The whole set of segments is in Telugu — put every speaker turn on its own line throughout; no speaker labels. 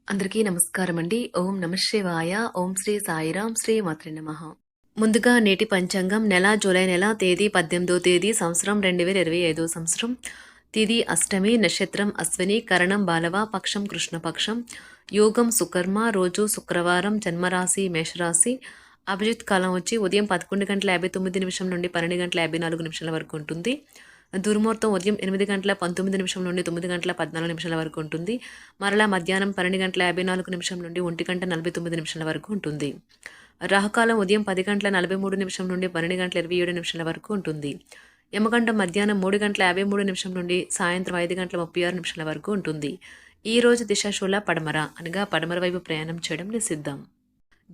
అందరికీ నమస్కారం అండి. ఓం నమః శివాయ. ఓం శ్రీ సాయిరాం. శ్రీ మాత్రే నమః. ముందుగా నేటి పంచాంగం నెల జూలై నెల తేదీ 18వ తేదీ సంవత్సరం 2025 సంవత్సరం. తిథి అష్టమి, నక్షత్రం అశ్విని, కరణం బాలవ, పక్షం కృష్ణపక్షం, యోగం సుకర్మ, రోజు శుక్రవారం, జన్మరాశి మేషరాశి. అభిజిత్ కాలం వచ్చి ఉదయం 11:59 నుండి 12:54 వరకు ఉంటుంది. దుర్ముహూర్తం ఉదయం 8:19 నుండి 9:14 వరకు ఉంటుంది. మరలా మధ్యాహ్నం 12:54 నుండి 1:49 వరకు ఉంటుంది. రాహుకాలం ఉదయం 10:43 నుండి 12:27 వరకు ఉంటుంది. యమగండం మధ్యాహ్నం 3:53 నుండి సాయంత్రం 5:36 వరకు ఉంటుంది. ఈ రోజు దిశాశూల పడమర అనగా పడమర వైపు ప్రయాణం చేయడం నిషిద్ధం.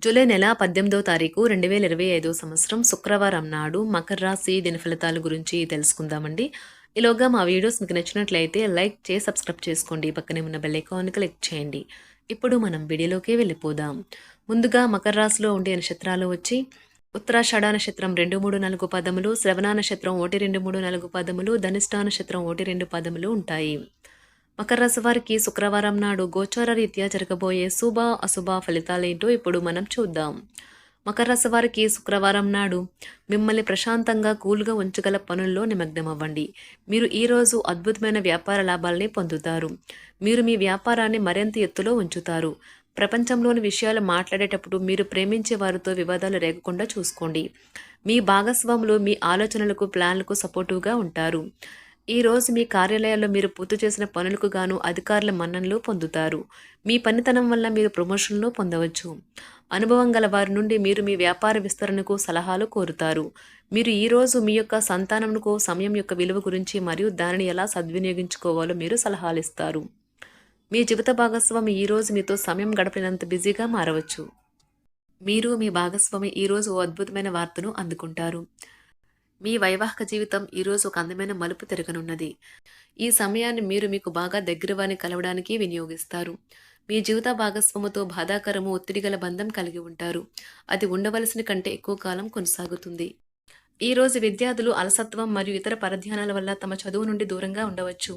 జూలై నెల 18వ తారీఖు 2025 సంవత్సరం శుక్రవారం నాడు మకర రాశి దిన ఫలితాల గురించి తెలుసుకుందామండి. ఈలోగా మా వీడియోస్ మీకు నచ్చినట్లయితే లైక్ చేసి సబ్స్క్రైబ్ చేసుకోండి. పక్కనే ఉన్న బెల్ ఐకాన్ క్లిక్ చేయండి. ఇప్పుడు మనం వీడియోలోకి వెళ్ళిపోదాం. ముందుగా మకర రాశిలో ఉండే నక్షత్రాలు వచ్చి ఉత్తరాషాఢ నక్షత్రం 2, 3, 4 పదములు, శ్రవణ నక్షత్రం 1, 2, 3, 4 పదములు, ధనిష్ఠ నక్షత్రం 1, 2 పదములు ఉంటాయి. మకర రాశి వారికి శుక్రవారం నాడు గోచార రీత్యా జరగబోయే శుభ అశుభ ఫలితాలేంటో ఇప్పుడు మనం చూద్దాం. మకర రాశి వారికి శుక్రవారం నాడు మిమ్మల్ని ప్రశాంతంగా కూల్గా ఉంచగల పనుల్లో నిమగ్నమవ్వండి. మీరు ఈరోజు అద్భుతమైన వ్యాపార లాభాలని పొందుతారు. మీరు మీ వ్యాపారాన్ని మరింత ఎత్తులో ఉంచుతారు. ప్రపంచంలోని విషయాలు మాట్లాడేటప్పుడు మీరు ప్రేమించే వారితో వివాదాలు రేగకుండా చూసుకోండి. మీ భాగస్వాములు మీ ఆలోచనలకు ప్లాన్లకు సపోర్టివ్గా ఉంటారు. ఈ రోజు మీ కార్యాలయాల్లో మీరు పూర్తి చేసిన పనులకు గాను అధికారుల మన్ననలు పొందుతారు. మీ పనితనం వల్ల మీరు ప్రమోషన్లు పొందవచ్చు. అనుభవం గల వారి నుండి మీరు మీ వ్యాపార విస్తరణకు సలహాలు కోరుతారు. మీరు ఈ రోజు మీ యొక్క సంతానంకు సమయం యొక్క విలువ గురించి మరియు దానిని ఎలా సద్వినియోగించుకోవాలో మీరు సలహాలు ఇస్తారు. మీ జీవిత భాగస్వామి ఈ రోజు మీతో సమయం గడపలేనంత బిజీగా మారవచ్చు. మీరు మీ భాగస్వామి ఈరోజు ఓ అద్భుతమైన వార్తను అందుకుంటారు. మీ వైవాహిక జీవితం ఈరోజు ఒక అందమైన మలుపు తిరగనున్నది. ఈ సమయాన్ని మీరు మీకు బాగా దగ్గర వారిని కలవడానికి వినియోగిస్తారు. మీ జీవిత భాగస్వామితో బాధాకరము ఒత్తిడిగల బంధం కలిగి ఉంటారు. అది ఉండవలసిన కంటే ఎక్కువ కాలం కొనసాగుతుంది. ఈ రోజు విద్యార్థులు అలసత్వం మరియు ఇతర పరధ్యానాల వల్ల తమ చదువు నుండి దూరంగా ఉండవచ్చు.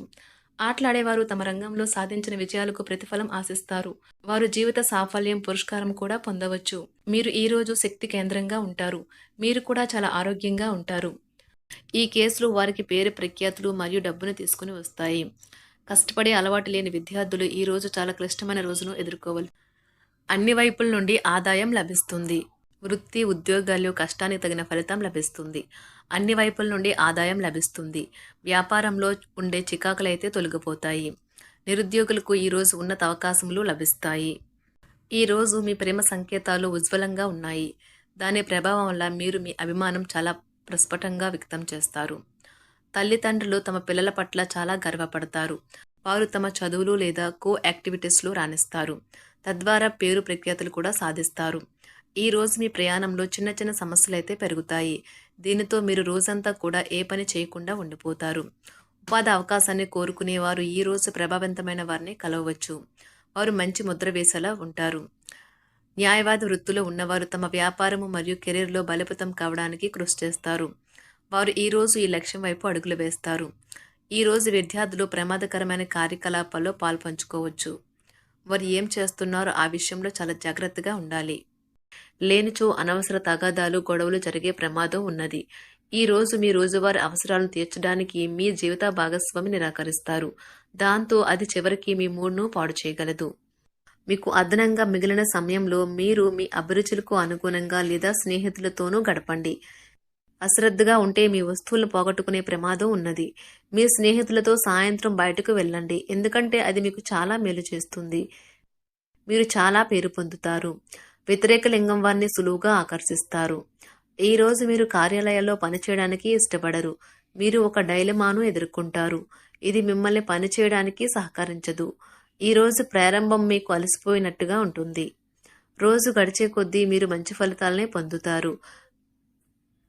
ఆటలాడేవారు తమ రంగంలో సాధించిన విజయాలకు ప్రతిఫలం ఆశిస్తారు. వారు జీవిత సాఫల్యం, పురస్కారం కూడా పొందవచ్చు. మీరు ఈ రోజు శక్తి కేంద్రంగా ఉంటారు. మీరు కూడా చాలా ఆరోగ్యంగా ఉంటారు. ఈ కేసులు వారికి పేరు ప్రఖ్యాతులు మరియు డబ్బును తీసుకుని వస్తాయి. కష్టపడే అలవాటు లేని విద్యార్థులు ఈ రోజు చాలా క్లిష్టమైన రోజును ఎదుర్కోవాలి. అన్ని వైపుల నుండి ఆదాయం లభిస్తుంది. వృత్తి ఉద్యోగాల్లో కష్టానికి తగిన ఫలితం లభిస్తుంది. అన్ని వైపుల నుండి ఆదాయం లభిస్తుంది. వ్యాపారంలో ఉండే చికాకులైతే తొలగిపోతాయి. నిరుద్యోగులకు ఈరోజు ఉన్నత అవకాశములు లభిస్తాయి. ఈరోజు మీ ప్రేమ సంకేతాలు ఉజ్వలంగా ఉన్నాయి. దాని ప్రభావం వల్ల మీరు మీ అభిమానం చాలా ప్రస్ఫుటంగా వ్యక్తం చేస్తారు. తల్లిదండ్రులు తమ పిల్లల పట్ల చాలా గర్వపడతారు. వారు తమ చదువులు లేదా కో యాక్టివిటీస్లో రాణిస్తారు. తద్వారా పేరు ప్రఖ్యాతులు కూడా సాధిస్తారు. ఈ రోజు మీ ప్రయాణంలో చిన్న చిన్న సమస్యలైతే పెరుగుతాయి. దీనితో మీరు రోజంతా కూడా ఏ పని చేయకుండా ఉండిపోతారు. ఉపాధి అవకాశాన్ని కోరుకునేవారు ఈ రోజు ప్రభావవంతమైన వారిని కలవవచ్చు. వారు మంచి ముద్ర వేసేలా ఉంటారు. న్యాయవాది వృత్తిలో ఉన్నవారు తమ వ్యాపారము మరియు కెరీర్లో బలోపేతం కావడానికి కృషి చేస్తారు. వారు ఈ రోజు ఈ లక్ష్యం వైపు అడుగులు వేస్తారు. ఈ రోజు విద్యార్థులు ప్రమాదకరమైన కార్యకలాపాల్లో పాల్పంచుకోవచ్చు. వారు ఏం చేస్తున్నారో ఆ విషయంలో చాలా జాగ్రత్తగా ఉండాలి. లేనిచో అనవసర తగాదాలు, గొడవలు జరిగే ప్రమాదం ఉన్నది. ఈ రోజు మీ రోజువారీ అవసరాలను తీర్చడానికి మీ జీవిత భాగస్వామి నిరాకరిస్తారు. దాంతో అది చివరికి మీ మూడ్ను పాడు చేయగలదు. మీకు అదనంగా మిగిలిన సమయంలో మీరు మీ అభిరుచులకు అనుగుణంగా లేదా స్నేహితులతోనూ గడపండి. అశ్రద్ధగా ఉంటే మీ వస్తువులను పోగొట్టుకునే ప్రమాదం ఉన్నది. మీ స్నేహితులతో సాయంత్రం బయటకు వెళ్ళండి, ఎందుకంటే అది మీకు చాలా మేలు చేస్తుంది. మీరు చాలా పేరు పొందుతారు. వ్యతిరేక లింగం వారిని సులువుగా ఆకర్షిస్తారు. ఈ రోజు మీరు కార్యాలయాల్లో పనిచేయడానికి ఇష్టపడరు. మీరు ఒక డైలమాను ఎదుర్కొంటారు. ఇది మిమ్మల్ని పనిచేయడానికి సహకరించదు. ఈ రోజు ప్రారంభం మీకు అలసిపోయినట్టుగా ఉంటుంది. రోజు గడిచే కొద్దీ మీరు మంచి ఫలితాలనే పొందుతారు.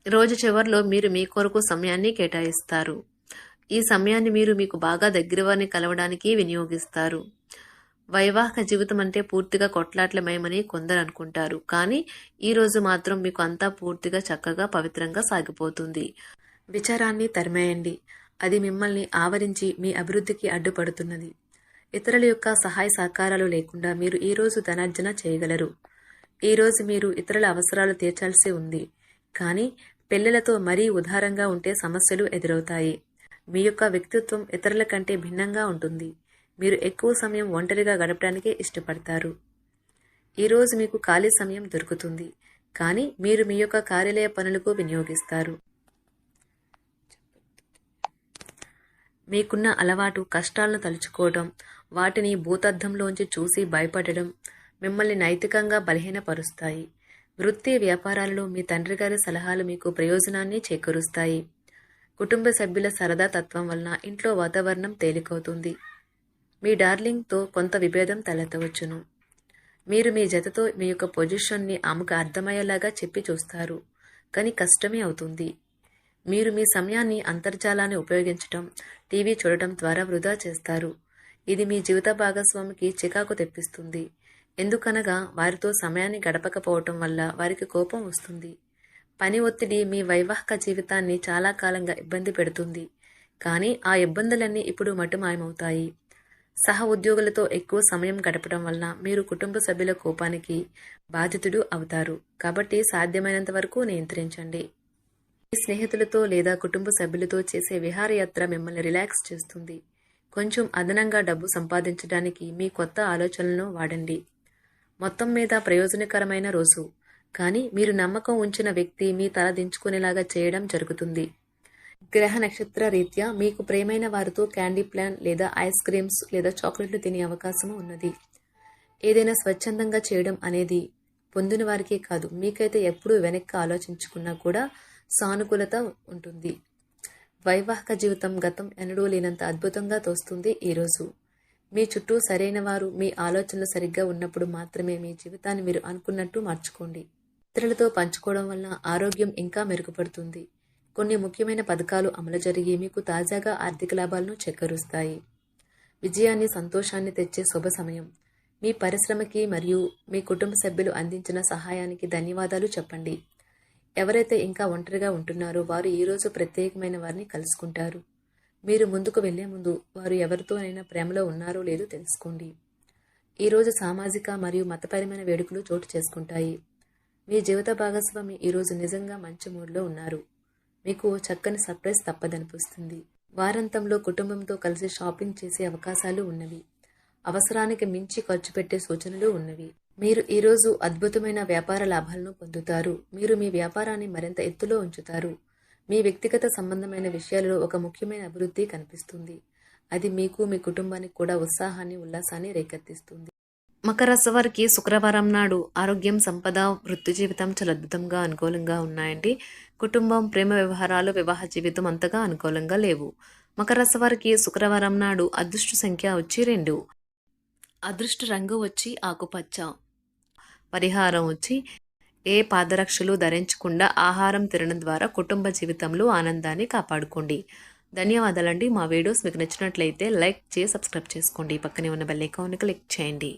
రోజు చివరిలో మీరు మీ కొరకు సమయాన్ని కేటాయిస్తారు. ఈ సమయాన్ని మీరు మీకు బాగా దగ్గర వారిని కలవడానికి వినియోగిస్తారు. వైవాహిక జీవితం అంటే పూర్తిగా కొట్లాట్లమయమని కొందరు అనుకుంటారు. కానీ ఈ రోజు మాత్రం మీకు అంతా పూర్తిగా చక్కగా పవిత్రంగా సాగిపోతుంది. విచారాన్ని తరిమేయండి. అది మిమ్మల్ని ఆవరించి మీ అభివృద్ధికి అడ్డుపడుతున్నది. ఇతరుల యొక్క సహాయ సహకారాలు లేకుండా మీరు ఈరోజు ధనార్జన చేయగలరు. ఈరోజు మీరు ఇతరుల అవసరాలు తీర్చాల్సి ఉంది. కానీ పిల్లలతో మరీ ఉదారంగా ఉంటే సమస్యలు ఎదురవుతాయి. మీ యొక్క వ్యక్తిత్వం ఇతరుల కంటే భిన్నంగా ఉంటుంది. మీరు ఎక్కువ సమయం ఒంటరిగా గడపడానికే ఇష్టపడతారు. ఈరోజు మీకు ఖాళీ సమయం దొరుకుతుంది, కానీ మీరు మీ యొక్క కార్యాలయ పనులకు వినియోగిస్తారు. మీకున్న అలవాటు కష్టాలను తలుచుకోవడం, వాటిని భూతద్దంలోంచి చూసి భయపడడం మిమ్మల్ని నైతికంగా బలహీనపరుస్తాయి. వృత్తి వ్యాపారాలలో మీ తండ్రి గారి సలహాలు మీకు ప్రయోజనాన్ని చేకూరుస్తాయి. కుటుంబ సభ్యుల సరదా తత్వం వలన ఇంట్లో వాతావరణం తేలికవుతుంది. మీ డార్లింగ్తో కొంత విభేదం తలెత్తవచ్చును. మీరు మీ జతతో మీ యొక్క పొజిషన్ని ఆమెకు అర్థమయ్యేలాగా చెప్పి చూస్తారు, కానీ కష్టమే అవుతుంది. మీరు మీ సమయాన్ని అంతర్జాలాన్ని ఉపయోగించటం, టీవీ చూడటం ద్వారా వృధా చేస్తారు. ఇది మీ జీవిత భాగస్వామికి చికాకు తెప్పిస్తుంది. ఎందుకనగా వారితో సమయాన్ని గడపకపోవటం వల్ల వారికి కోపం వస్తుంది. పని ఒత్తిడి మీ వైవాహిక జీవితాన్ని చాలా కాలంగా ఇబ్బంది పెడుతుంది, కానీ ఆ ఇబ్బందులన్నీ ఇప్పుడు మటుమాయమవుతాయి. సహ ఉద్యోగులతో ఎక్కువ సమయం గడపడం వలన మీరు కుటుంబ సభ్యుల కోపానికి బాధితుడు అవుతారు. కాబట్టి సాధ్యమైనంత వరకు నియంత్రించండి. మీ స్నేహితులతో లేదా కుటుంబ సభ్యులతో చేసే విహారయాత్ర మిమ్మల్ని రిలాక్స్ చేస్తుంది. కొంచెం అదనంగా డబ్బు సంపాదించడానికి మీ కొత్త ఆలోచనలను వాడండి. మొత్తం మీద ప్రయోజనకరమైన రోజు, కానీ మీరు నమ్మకం ఉంచిన వ్యక్తి మీ తల దించుకునేలాగా చేయడం జరుగుతుంది. గ్రహ నక్షత్ర రీత్యా మీకు ప్రేమైన వారితో క్యాండీ ప్లాన్ లేదా ఐస్ క్రీమ్స్ లేదా చాక్లెట్లు తినే అవకాశం ఉన్నది. ఏదైనా స్వచ్ఛందంగా చేయడం అనేది పొందిన వారికే కాదు, మీకైతే ఎప్పుడూ వెనక్కి ఆలోచించుకున్నా కూడా సానుకూలత ఉంటుంది. వైవాహిక జీవితం గతం ఎన్నడూ లేనంత అద్భుతంగా తోస్తుంది. ఈరోజు మీ చుట్టూ సరైన వారు మీ ఆలోచనలు సరిగ్గా ఉన్నప్పుడు మాత్రమే మీ జీవితాన్ని మీరు అనుకున్నట్టు మార్చుకోండి. ఇతరులతో పంచుకోవడం వల్ల ఆరోగ్యం ఇంకా మెరుగుపడుతుంది. కొన్ని ముఖ్యమైన పథకాలు అమలు జరిగి మీకు తాజాగా ఆర్థిక లాభాలను చేకూరుస్తాయి. విజయాన్ని, సంతోషాన్ని తెచ్చే శుభ సమయం. మీ పరిశ్రమకి మరియు మీ కుటుంబ సభ్యులు అందించిన సహాయానికి ధన్యవాదాలు చెప్పండి. ఎవరైతే ఇంకా ఒంటరిగా ఉంటున్నారో వారు ఈరోజు ప్రత్యేకమైన వారిని కలుసుకుంటారు. మీరు ముందుకు వెళ్లే ముందు వారు ఎవరితోనైనా ప్రేమలో ఉన్నారో లేదో తెలుసుకోండి. ఈరోజు సామాజిక మరియు మతపరమైన వేడుకలు చోటు చేసుకుంటాయి. మీ జీవిత భాగస్వామి ఈరోజు నిజంగా మంచి మూడ్లో ఉన్నారు. మీకు చక్కని సర్ప్రైజ్ తప్పదనిపిస్తుంది. వారాంతంలో కుటుంబంతో కలిసి షాపింగ్ చేసే అవకాశాలు ఉన్నవి. అవసరానికి మించి ఖర్చు పెట్టే సూచనలు ఉన్నవి. మీరు ఈరోజు అద్భుతమైన వ్యాపార లాభాలను పొందుతారు. మీరు మీ వ్యాపారాన్ని మరింత ఎత్తులో ఉంచుతారు. మీ వ్యక్తిగత సంబంధమైన విషయాలలో ఒక ముఖ్యమైన అభివృద్ధి కనిపిస్తుంది. అది మీకు, మీ కుటుంబానికి కూడా ఉత్సాహాన్ని, ఉల్లాసాన్ని రేకెత్తిస్తుంది. మకర రాశి వారికి శుక్రవారం నాడు ఆరోగ్యం, సంపద, వృత్తి జీవితం చాలా అద్భుతంగా అనుకూలంగా ఉన్నాయండి. కుటుంబం, ప్రేమ వ్యవహారాలు, వివాహ జీవితం అంతగా అనుకూలంగా లేవు. మకర రాశి వారికి శుక్రవారం నాడు అదృష్ట సంఖ్య వచ్చి 2, అదృష్ట రంగు వచ్చి ఆకుపచ్చ, పరిహారం వచ్చి ఏ పాదరక్షలు ధరించకుండా ఆహారం తినడం ద్వారా కుటుంబ జీవితంలో ఆనందాన్ని కాపాడుకోండి. ధన్యవాదాలండి. మా వీడియోస్ మీకు నచ్చినట్లయితే లైక్ చేసి సబ్స్క్రైబ్ చేసుకోండి. పక్కనే ఉన్న బెల్ ఐకాన్ క్లిక్ చేయండి.